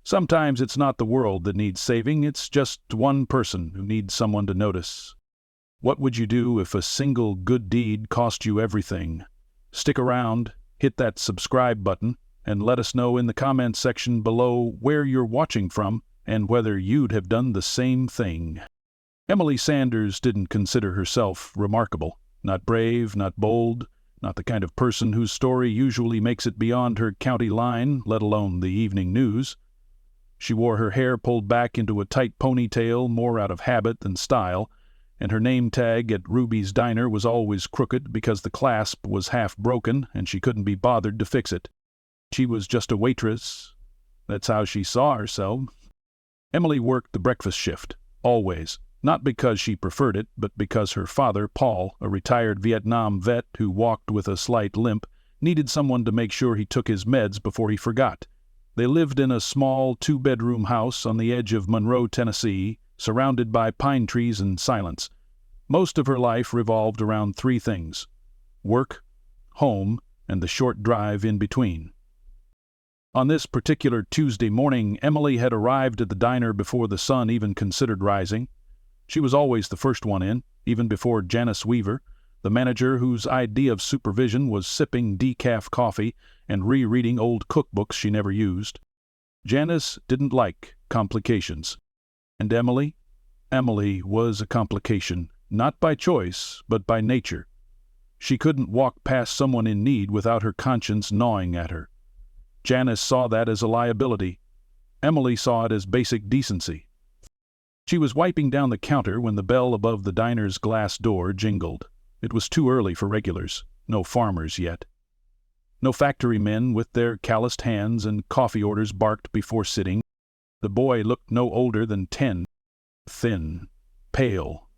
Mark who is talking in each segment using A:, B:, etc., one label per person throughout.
A: Sometimes it's not the world that needs saving, it's just one person who needs someone to notice. What would you do if a single good deed cost you everything? Stick around, hit that subscribe button, and let us know in the comments section below where you're watching from and whether you'd have done the same thing. Emily Sanders didn't consider herself remarkable. Not brave, not bold, not the kind of person whose story usually makes it beyond her county line, let alone the evening news. She wore her hair pulled back into a tight ponytail more out of habit than style, and her name tag at Ruby's Diner was always crooked because the clasp was half broken and she couldn't be bothered to fix it. She was just a waitress. That's how she saw herself. Emily worked the breakfast shift, always. Not because she preferred it, but because her father, Paul, a retired Vietnam vet who walked with a slight limp, needed someone to make sure he took his meds before he forgot. They lived in a small two-bedroom house on the edge of Monroe, Tennessee, surrounded by pine trees and silence. Most of her life revolved around three things: work, home, and the short drive in between. On this particular Tuesday morning, Emily had arrived at the diner before the sun even considered rising. She was always the first one in, even before Janice Weaver, the manager whose idea of supervision was sipping decaf coffee and rereading old cookbooks she never used. Janice didn't like complications. And Emily was a complication, not by choice, but by nature. She couldn't walk past someone in need without her conscience gnawing at her. Janice saw that as a liability. Emily saw it as basic decency. She was wiping down the counter when the bell above the diner's glass door jingled. It was too early for regulars, no farmers yet. No factory men with their calloused hands and coffee orders barked before sitting. The boy looked no older than 10, thin, pale.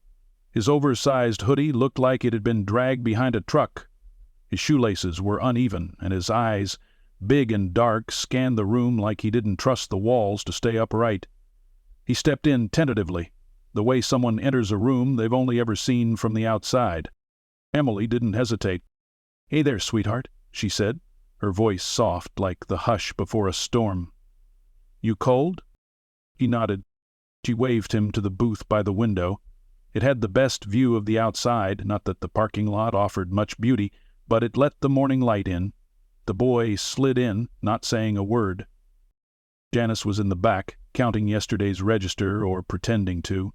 A: His oversized hoodie looked like it had been dragged behind a truck. His shoelaces were uneven, and his eyes, big and dark, scanned the room like he didn't trust the walls to stay upright. He stepped in tentatively, the way someone enters a room they've only ever seen from the outside. Emily didn't hesitate. "Hey there, sweetheart," she said, her voice soft like the hush before a storm. "You cold?" He nodded. She waved him to the booth by the window. It had the best view of the outside, not that the parking lot offered much beauty, but it let the morning light in. The boy slid in, not saying a word. Janice was in the back, counting yesterday's register, or pretending to.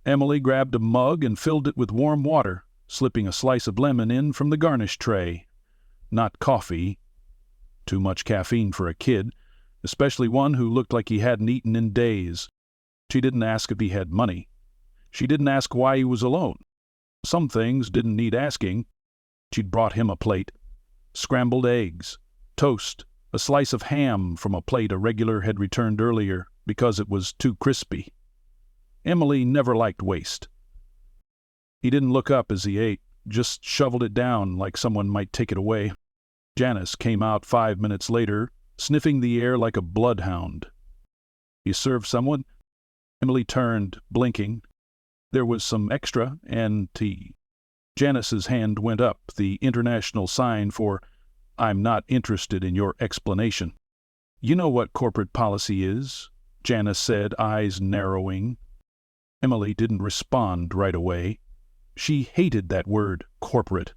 A: Emily grabbed a mug and filled it with warm water, slipping a slice of lemon in from the garnish tray. Not coffee. Too much caffeine for a kid, especially one who looked like he hadn't eaten in days. She didn't ask if he had money. She didn't ask why he was alone. Some things didn't need asking. She'd brought him a plate. Scrambled eggs, toast, a slice of ham from a plate a regular had returned earlier because it was too crispy. Emily never liked waste. He didn't look up as he ate, just shoveled it down like someone might take it away. Janice came out 5 minutes later, sniffing the air like a bloodhound. "You serve someone?" Emily turned, blinking. There was some extra and tea. Janice's hand went up, the international sign for, "I'm not interested in your explanation." "You know what corporate policy is," Janice said, eyes narrowing. Emily didn't respond right away. She hated that word, corporate.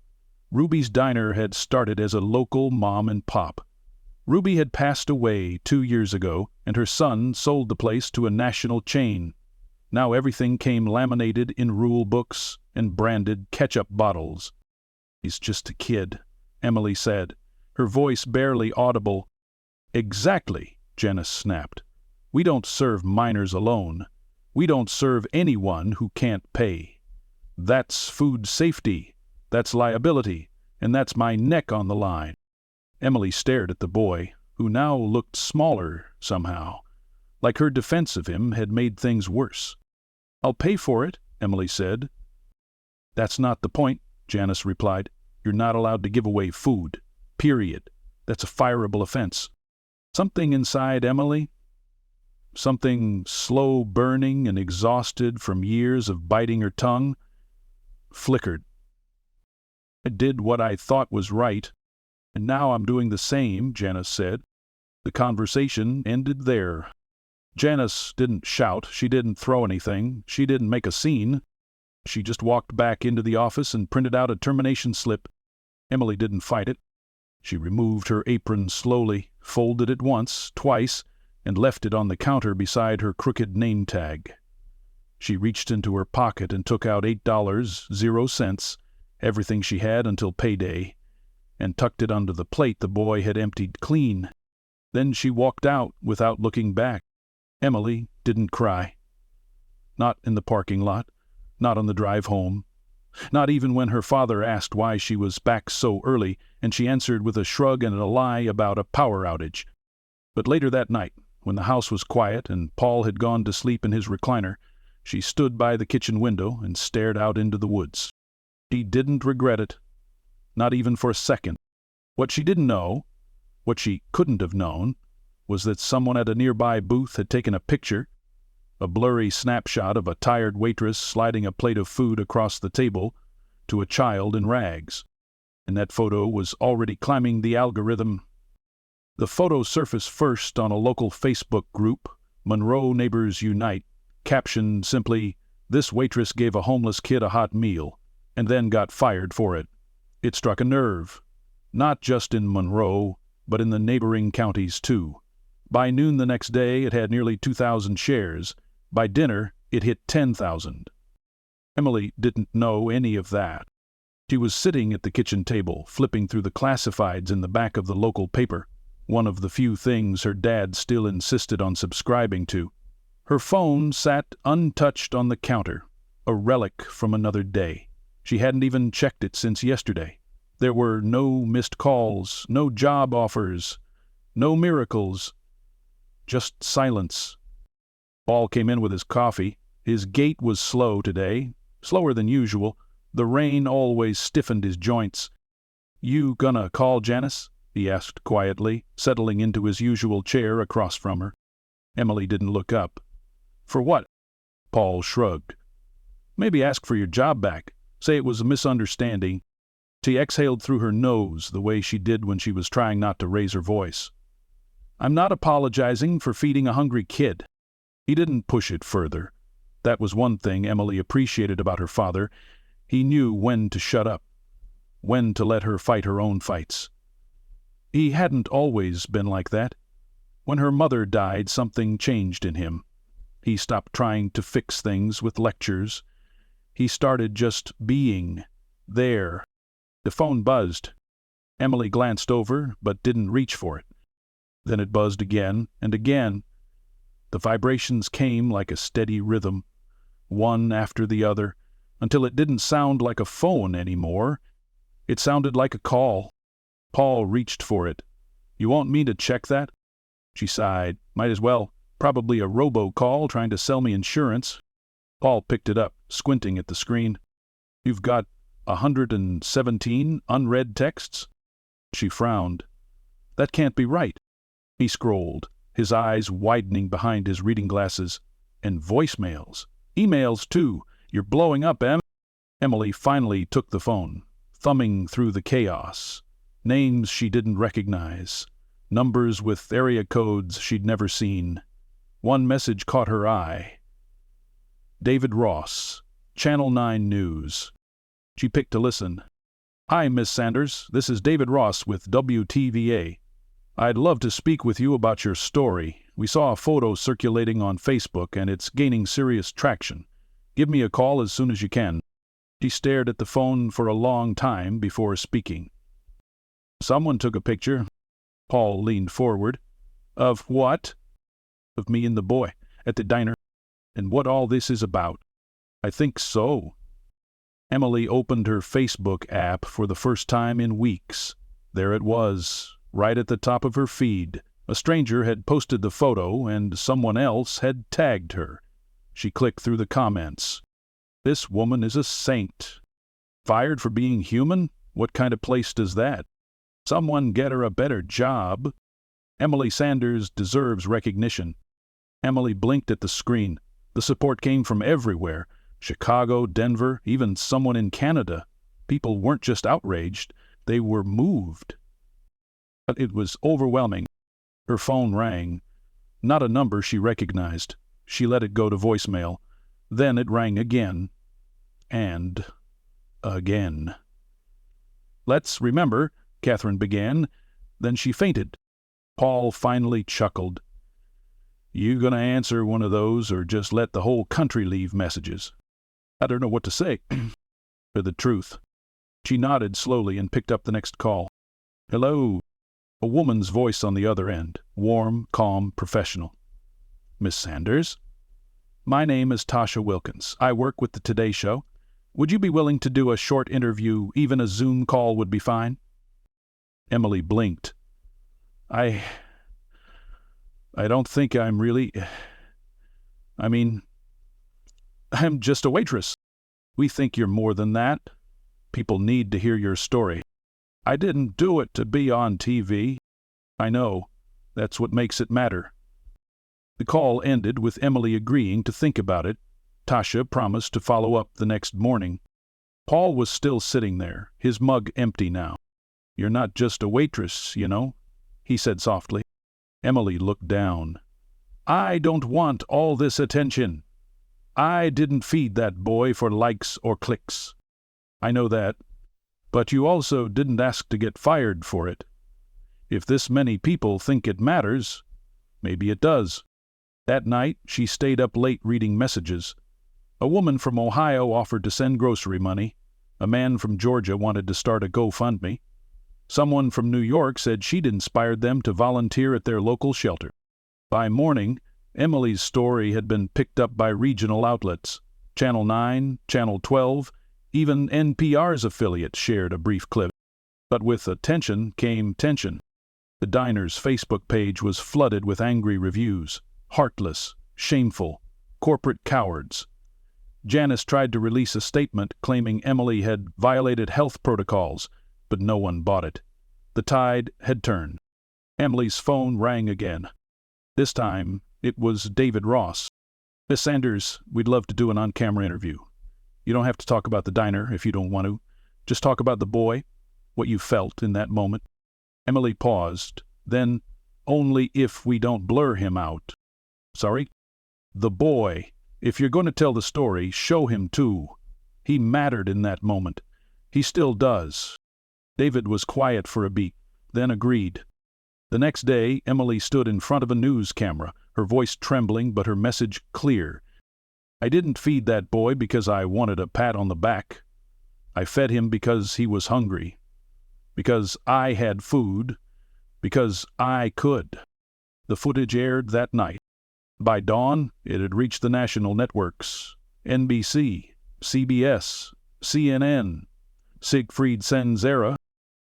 A: Ruby's Diner had started as a local mom and pop. Ruby had passed away 2 years ago, and her son sold the place to a national chain. Now everything came laminated in rule books and branded ketchup bottles. "He's just a kid," Emily said, her voice barely audible. "Exactly," Janice snapped. "We don't serve minors alone. We don't serve anyone who can't pay. That's food safety, that's liability, and that's my neck on the line." Emily stared at the boy, who now looked smaller somehow, like her defense of him had made things worse. "I'll pay for it," Emily said. "That's not the point," Janice replied. "You're not allowed to give away food. Period. That's a fireable offense." Something inside Emily, something slow burning and exhausted from years of biting her tongue, flickered. "I did what I thought was right, and now I'm doing the same," Janice said. The conversation ended there. Janice didn't shout, she didn't throw anything, she didn't make a scene. She just walked back into the office and printed out a termination slip. Emily didn't fight it. She removed her apron slowly, folded it once, twice, and left it on the counter beside her crooked name tag. She reached into her pocket and took out $8.00, everything she had until payday, and tucked it under the plate the boy had emptied clean. Then she walked out without looking back. Emily didn't cry. Not in the parking lot, not on the drive home, not even when her father asked why she was back so early, and she answered with a shrug and a lie about a power outage. But later that night, when the house was quiet and Paul had gone to sleep in his recliner, she stood by the kitchen window and stared out into the woods. She didn't regret it, not even for a second. What she didn't know, what she couldn't have known, was that someone at a nearby booth had taken a picture, a blurry snapshot of a tired waitress sliding a plate of food across the table to a child in rags. And that photo was already climbing the algorithm. The photo surfaced first on a local Facebook group, Monroe Neighbors Unite, captioned simply, "This waitress gave a homeless kid a hot meal, and then got fired for it." It struck a nerve, not just in Monroe, but in the neighboring counties too. By noon the next day, it had nearly 2,000 shares. By dinner, it hit 10,000. Emily didn't know any of that. She was sitting at the kitchen table, flipping through the classifieds in the back of the local paper, one of the few things her dad still insisted on subscribing to. Her phone sat untouched on the counter, a relic from another day. She hadn't even checked it since yesterday. There were no missed calls, no job offers, no miracles, just silence. Paul came in with his coffee. His gait was slow today, slower than usual. The rain always stiffened his joints. "You gonna call Janice?" he asked quietly, settling into his usual chair across from her. Emily didn't look up. "For what?" Paul shrugged. "Maybe ask for your job back. Say it was a misunderstanding." She exhaled through her nose the way she did when she was trying not to raise her voice. "I'm not apologizing for feeding a hungry kid." He didn't push it further. That was one thing Emily appreciated about her father. He knew when to shut up, when to let her fight her own fights. He hadn't always been like that. When her mother died, something changed in him. He stopped trying to fix things with lectures. He started just being there. The phone buzzed. Emily glanced over, but didn't reach for it. Then it buzzed again and again. The vibrations came like a steady rhythm, one after the other, until it didn't sound like a phone anymore. It sounded like a call. Paul reached for it. "You want me to check that?" She sighed. "Might as well. Probably a robocall trying to sell me insurance." Paul picked it up, squinting at the screen. "You've got 117 unread texts?" She frowned. "That can't be right." He scrolled, his eyes widening behind his reading glasses. "And voicemails. Emails, too. You're blowing up, Em." Emily finally took the phone, thumbing through the chaos. Names she didn't recognize. Numbers with area codes she'd never seen. One message caught her eye. David Ross, Channel 9 News. She picked to listen. "Hi, Miss Sanders. This is David Ross with WTVA. I'd love to speak with you about your story. We saw a photo circulating on Facebook, and it's gaining serious traction. Give me a call as soon as you can." She stared at the phone for a long time before speaking. "Someone took a picture." Paul leaned forward. "Of what?" "Of me and the boy at the diner. And what all this is about." "I think so." Emily opened her Facebook app for the first time in weeks. There it was, right at the top of her feed. A stranger had posted the photo, and someone else had tagged her. She clicked through the comments. This woman is a saint. Fired for being human? What kind of place does that? Someone get her a better job. Emily Sanders deserves recognition. Emily blinked at the screen. The support came from everywhere. Chicago, Denver, even someone in Canada. People weren't just outraged, they were moved. But it was overwhelming. Her phone rang. Not a number she recognized. She let it go to voicemail. Then it rang again. And again. "Let's remember," Catherine began. Then she fainted. Paul finally chuckled. "You gonna answer one of those or just let the whole country leave messages?" I don't know what to say. For the truth. She nodded slowly and picked up the next call. "Hello." A woman's voice on the other end, warm, calm, professional. "Miss Sanders?" "My name is Tasha Wilkins. I work with the Today Show. Would you be willing to do a short interview? Even a Zoom call would be fine." Emily blinked. I don't think I'm really... I'm just a waitress." "We think you're more than that. People need to hear your story." "I didn't do it to be on TV." "I know. That's what makes it matter." The call ended with Emily agreeing to think about it. Tasha promised to follow up the next morning. Paul was still sitting there, his mug empty now. "You're not just a waitress, you know," he said softly. Emily looked down. "I don't want all this attention. I didn't feed that boy for likes or clicks." "I know that. But you also didn't ask to get fired for it. If this many people think it matters, maybe it does." That night, she stayed up late reading messages. A woman from Ohio offered to send grocery money. A man from Georgia wanted to start a GoFundMe. Someone from New York said she'd inspired them to volunteer at their local shelter. By morning, Emily's story had been picked up by regional outlets. Channel 9, Channel 12, even NPR's affiliate shared a brief clip. But with attention came tension. The diner's Facebook page was flooded with angry reviews. Heartless, shameful, corporate cowards. Janice tried to release a statement claiming Emily had violated health protocols, but no one bought it. The tide had turned. Emily's phone rang again. This time, it was David Ross. "Miss Sanders, we'd love to do an on-camera interview. You don't have to talk about the diner if you don't want to. Just talk about the boy, what you felt in that moment." Emily paused. Then, "Only if we don't blur him out." "Sorry?" "The boy. If you're going to tell the story, show him too. He mattered in that moment. He still does." David was quiet for a beat, then agreed. The next day, Emily stood in front of a news camera, her voice trembling but her message clear. "I didn't feed that boy because I wanted a pat on the back. I fed him because he was hungry. Because I had food. Because I could." The footage aired that night. By dawn, it had reached the national networks. NBC, CBS, CNN, Siegfried Senzera.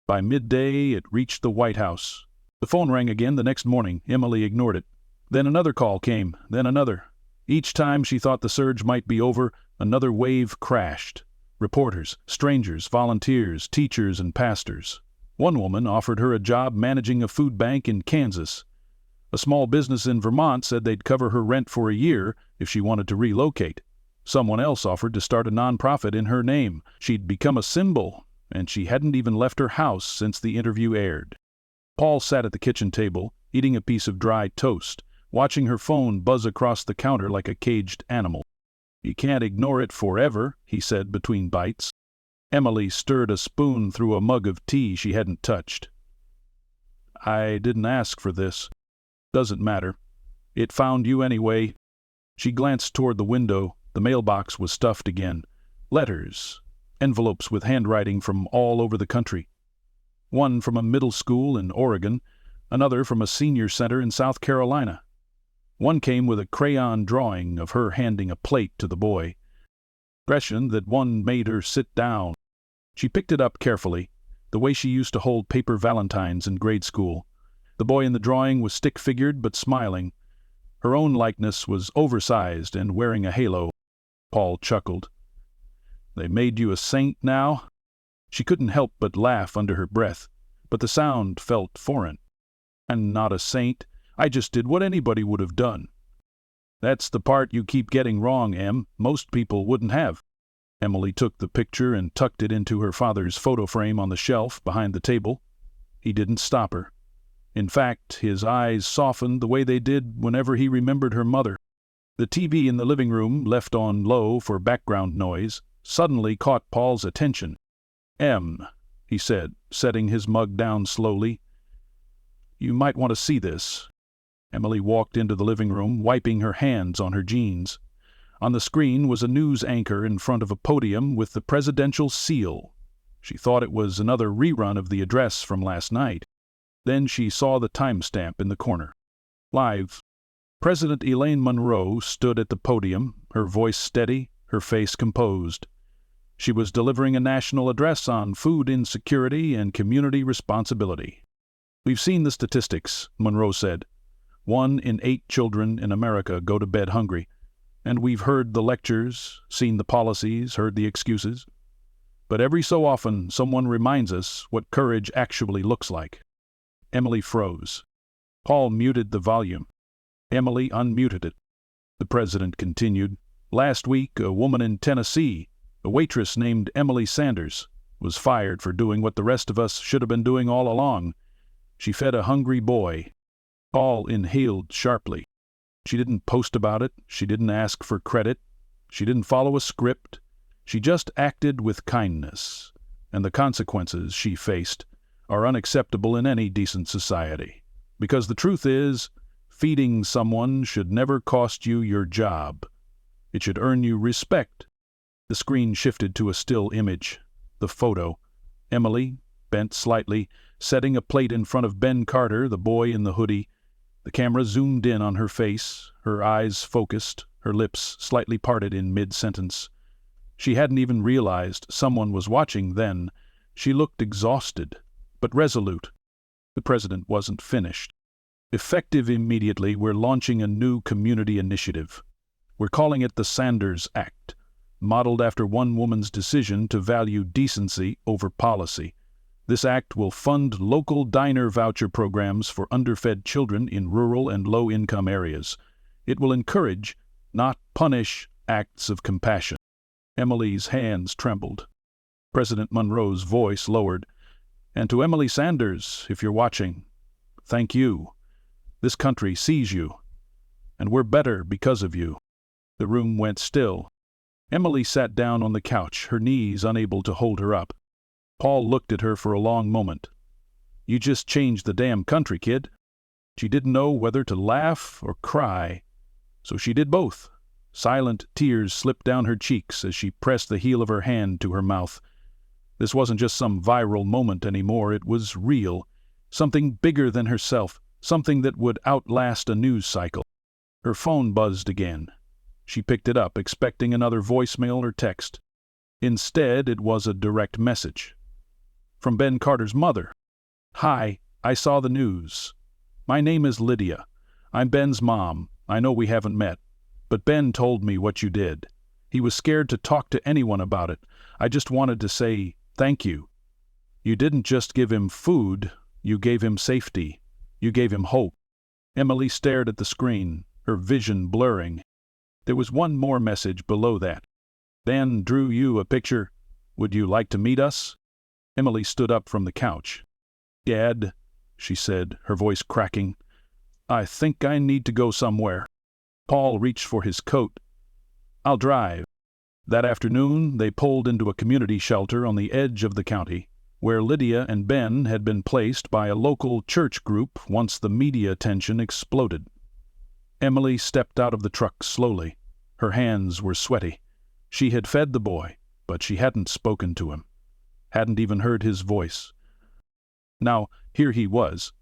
A: By midday, it reached the White House. The phone rang again the next morning. Emily ignored it. Then another call came, then another. Each time she thought the surge might be over, another wave crashed. Reporters, strangers, volunteers, teachers, and pastors. One woman offered her a job managing a food bank in Kansas. A small business in Vermont said they'd cover her rent for a year if she wanted to relocate. Someone else offered to start a nonprofit in her name. She'd become a symbol, and she hadn't even left her house since the interview aired. Paul sat at the kitchen table, eating a piece of dry toast, watching her phone buzz across the counter like a caged animal. "You can't ignore it forever," he said between bites. Emily stirred a spoon through a mug of tea she hadn't touched. "I didn't ask for this. Doesn't matter. It found you anyway." She glanced toward the window. The mailbox was stuffed again. Letters, envelopes with handwriting from all over the country. One from a middle school in Oregon, another from a senior center in South Carolina. One came with a crayon drawing of her handing a plate to the boy. Impression that one made her sit down. She picked it up carefully, the way she used to hold paper valentines in grade school. The boy in the drawing was stick-figured but smiling. Her own likeness was oversized and wearing a halo. Paul chuckled. "They made you a saint now?" She couldn't help but laugh under her breath, but the sound felt foreign. "I'm not a saint. I just did what anybody would have done." "That's the part you keep getting wrong, Em. Most people wouldn't have." Emily took the picture and tucked it into her father's photo frame on the shelf behind the table. He didn't stop her. In fact, his eyes softened the way they did whenever he remembered her mother. The TV in the living room, left on low for background noise, suddenly caught Paul's attention. "Em," he said, setting his mug down slowly. "You might want to see this." Emily walked into the living room, wiping her hands on her jeans. On the screen was a news anchor in front of a podium with the presidential seal. She thought it was another rerun of the address from last night. Then she saw the timestamp in the corner. Live. President Elaine Monroe stood at the podium, her voice steady, her face composed. She was delivering a national address on food insecurity and community responsibility. "We've seen the statistics," Monroe said. 1 in 8 children in America go to bed hungry. And we've heard the lectures, seen the policies, heard the excuses. But every so often, someone reminds us what courage actually looks like. Emily froze. Paul muted the volume. Emily unmuted it. The president continued. "Last week, a woman in Tennessee, a waitress named Emily Sanders, was fired for doing what the rest of us should have been doing all along. She fed a hungry boy." Paul inhaled sharply. She didn't post about it. She didn't ask for credit. She didn't follow a script. She just acted with kindness. And the consequences she faced are unacceptable in any decent society. Because the truth is, feeding someone should never cost you your job. It should earn you respect. The screen shifted to a still image. The photo. Emily, bent slightly, setting a plate in front of Ben Carter, the boy in the hoodie. The camera zoomed in on her face, her eyes focused, her lips slightly parted in mid-sentence. She hadn't even realized someone was watching then. She looked exhausted, but resolute. The president wasn't finished. "Effective immediately, we're launching a new community initiative. We're calling it the Sanders Act, modeled after one woman's decision to value decency over policy. This act will fund local diner voucher programs for underfed children in rural and low-income areas. It will encourage, not punish, acts of compassion." Emily's hands trembled. President Monroe's voice lowered. "And to Emily Sanders, if you're watching, thank you. This country sees you, and we're better because of you." The room went still. Emily sat down on the couch, her knees unable to hold her up. Paul looked at her for a long moment. "You just changed the damn country, kid." She didn't know whether to laugh or cry, so she did both. Silent tears slipped down her cheeks as she pressed the heel of her hand to her mouth. This wasn't just some viral moment anymore, it was real. Something bigger than herself, something that would outlast a news cycle. Her phone buzzed again. She picked it up, expecting another voicemail or text. Instead, it was a direct message. From Ben Carter's mother. "Hi, I saw the news. My name is Lydia. I'm Ben's mom. I know we haven't met. But Ben told me what you did. He was scared to talk to anyone about it. I just wanted to say thank you. You didn't just give him food, you gave him safety. You gave him hope." Emily stared at the screen, her vision blurring. There was one more message below that. "Ben drew you a picture. Would you like to meet us?" Emily stood up from the couch. "Dad," she said, her voice cracking, "I think I need to go somewhere." Paul reached for his coat. "I'll drive." That afternoon, they pulled into a community shelter on the edge of the county, where Lydia and Ben had been placed by a local church group once the media attention exploded. Emily stepped out of the truck slowly. Her hands were sweaty. She had fed the boy, but she hadn't spoken to him. Hadn't even heard his voice. Now, here he was.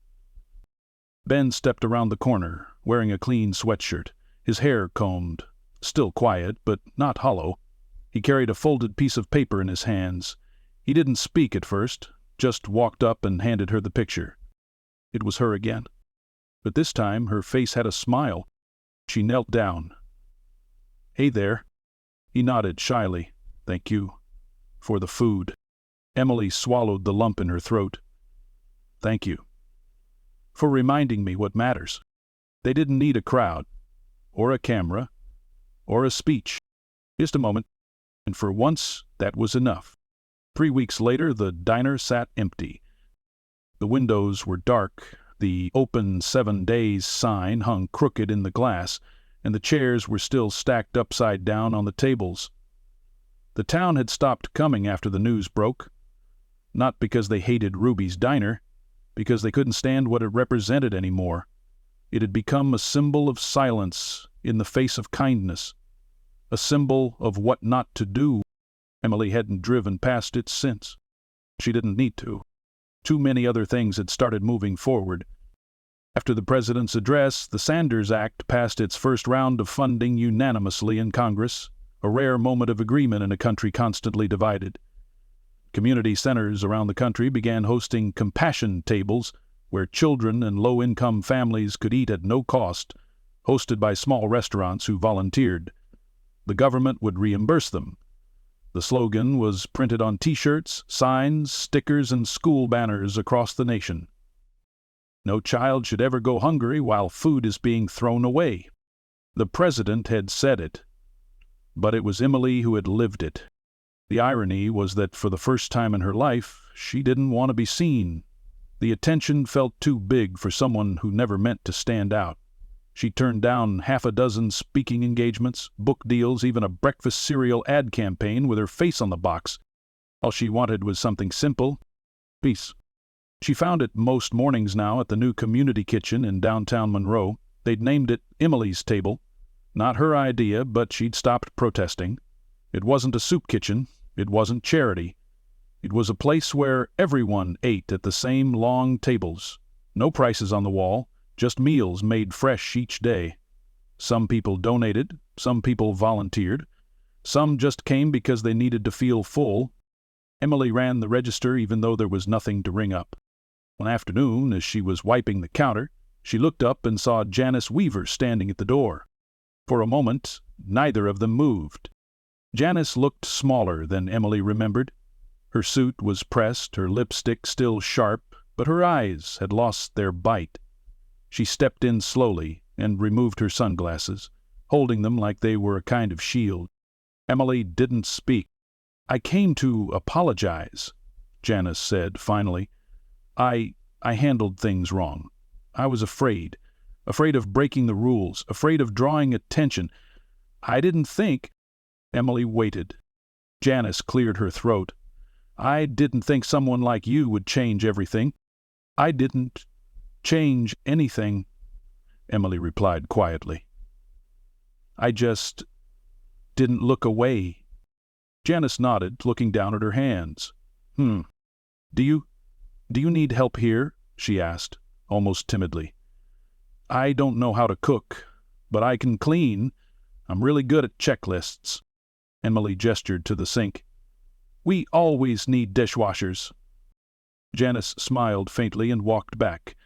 A: Ben stepped around the corner, wearing a clean sweatshirt, his hair combed, still quiet, but not hollow. He carried a folded piece of paper in his hands. He didn't speak at first, just walked up and handed her the picture. It was her again. But this time her face had a smile. She knelt down. "Hey there." He nodded shyly. "Thank you. For the food." Emily swallowed the lump in her throat. "Thank you. For reminding me what matters." They didn't need a crowd, or a camera, or a speech. Just a moment, and for once that was enough. 3 weeks later, the diner sat empty. The windows were dark, The open 7 days sign hung crooked in the glass, and the chairs were still stacked upside down on the tables. The town had stopped coming after the news broke, not because they hated Ruby's Diner, because they couldn't stand what it represented anymore. It had become a symbol of silence in the face of kindness, a symbol of what not to do. Emily hadn't driven past it since. She didn't need to. Too many other things had started moving forward. After the president's address, the Sanders Act passed its first round of funding unanimously in Congress, a rare moment of agreement in a country constantly divided. Community centers around the country began hosting compassion tables where children and low-income families could eat at no cost, hosted by small restaurants who volunteered. The government would reimburse them. The slogan was printed on T-shirts, signs, stickers, and school banners across the nation. No child should ever go hungry while food is being thrown away. The president had said it, but it was Emily who had lived it. The irony was that for the first time in her life, she didn't want to be seen. The attention felt too big for someone who never meant to stand out. She turned down 6 speaking engagements, book deals, even a breakfast cereal ad campaign with her face on the box. All she wanted was something simple: peace. She found it most mornings now at the new community kitchen in downtown Monroe. They'd named it Emily's Table. Not her idea, but she'd stopped protesting. It wasn't a soup kitchen. It wasn't charity. It was a place where everyone ate at the same long tables. No prices on the wall, just meals made fresh each day. Some people donated, some people volunteered, some just came because they needed to feel full. Emily ran the register even though there was nothing to ring up. One afternoon, as she was wiping the counter, she looked up and saw Janice Weaver standing at the door. For a moment, neither of them moved. Janice looked smaller than Emily remembered. Her suit was pressed, her lipstick still sharp, but her eyes had lost their bite. She stepped in slowly and removed her sunglasses, holding them like they were a kind of shield. Emily didn't speak. "I came to apologize," Janice said finally. I handled things wrong. I was afraid of breaking the rules, afraid of drawing attention. I didn't think—" Emily waited. Janice cleared her throat. "I didn't think someone like you would change everything." "I didn't change anything," Emily replied quietly. "I just didn't look away." Janice nodded, looking down at her hands. Do you need help here?" she asked, almost timidly. "I don't know how to cook, but I can clean. I'm really good at checklists." Emily gestured to the sink. "We always need dishwashers." Janice smiled faintly and walked back.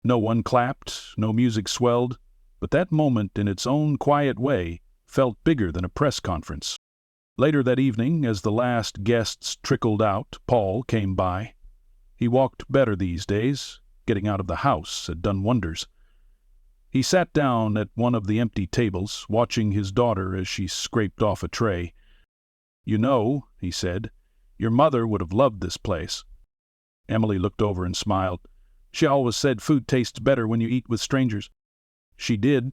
A: No one clapped, no music swelled, but that moment in its own quiet way felt bigger than a press conference. Later that evening, as the last guests trickled out, Paul came by. He walked better these days. Getting out of the house had done wonders. He sat down at one of the empty tables, watching his daughter as she scraped off a tray. "You know," he said, "your mother would have loved this place." Emily looked over and smiled. "She always said food tastes better when you eat with strangers." "She did."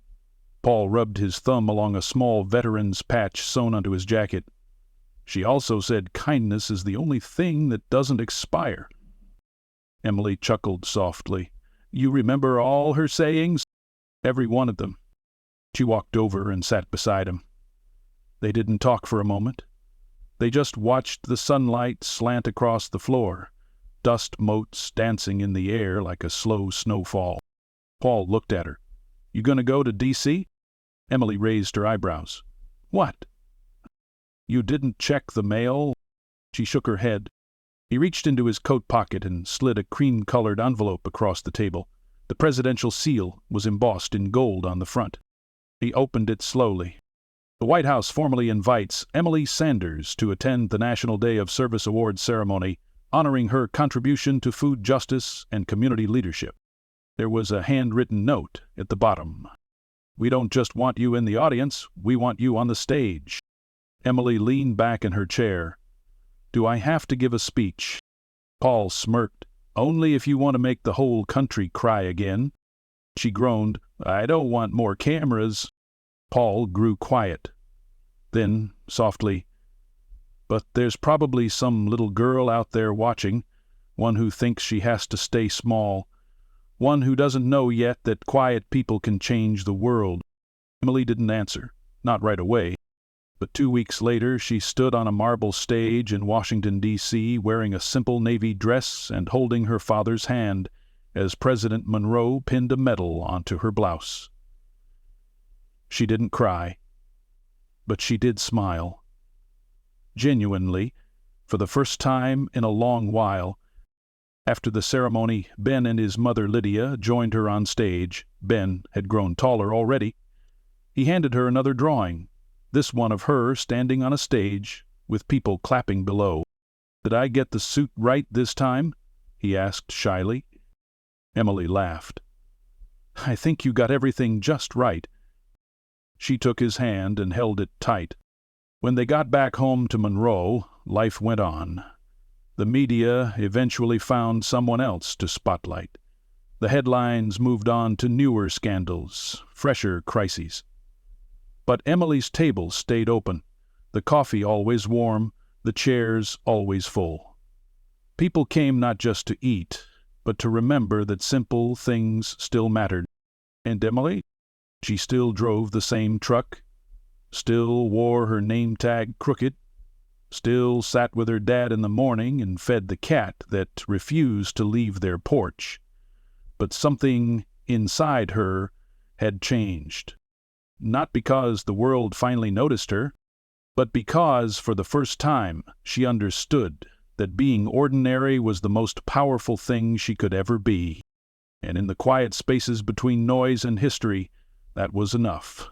A: Paul rubbed his thumb along a small veteran's patch sewn onto his jacket. "She also said kindness is the only thing that doesn't expire." Emily chuckled softly. "You remember all her sayings?" "Every one of them." She walked over and sat beside him. They didn't talk for a moment. They just watched the sunlight slant across the floor, dust motes dancing in the air like a slow snowfall. Paul looked at her. "You gonna go to D.C.? Emily raised her eyebrows. "What?" "You didn't check the mail?" She shook her head. He reached into his coat pocket and slid a cream-colored envelope across the table. The presidential seal was embossed in gold on the front. He opened it slowly. "The White House formally invites Emily Sanders to attend the National Day of Service Awards ceremony, honoring her contribution to food justice and community leadership." There was a handwritten note at the bottom. "We don't just want you in the audience, we want you on the stage." Emily leaned back in her chair. "Do I have to give a speech?" Paul smirked. Only if you want to make the whole country cry again. She groaned, I don't want more cameras. Paul grew quiet. Then, softly, but there's probably some little girl out there watching, one who thinks she has to stay small, one who doesn't know yet that quiet people can change the world. Emily didn't answer, not right away. But 2 weeks later, she stood on a marble stage in Washington, D.C., wearing a simple navy dress and holding her father's hand as President Monroe pinned a medal onto her blouse. She didn't cry, but she did smile. Genuinely, for the first time in a long while. After the ceremony, Ben and his mother Lydia joined her on stage. Ben had grown taller already. He handed her another drawing, this one of her standing on a stage with people clapping below. Did I get the suit right this time? He asked shyly. Emily laughed. I think you got everything just right. She took his hand and held it tight. When they got back home to Monroe, life went on. The media eventually found someone else to spotlight. The headlines moved on to newer scandals, fresher crises. But Emily's table stayed open, the coffee always warm, the chairs always full. People came not just to eat, but to remember that simple things still mattered. And Emily? She still drove the same truck, still wore her name tag crooked, still sat with her dad in the morning and fed the cat that refused to leave their porch. But something inside her had changed. Not because the world finally noticed her, but because, for the first time, she understood that being ordinary was the most powerful thing she could ever be. And in the quiet spaces between noise and history, that was enough.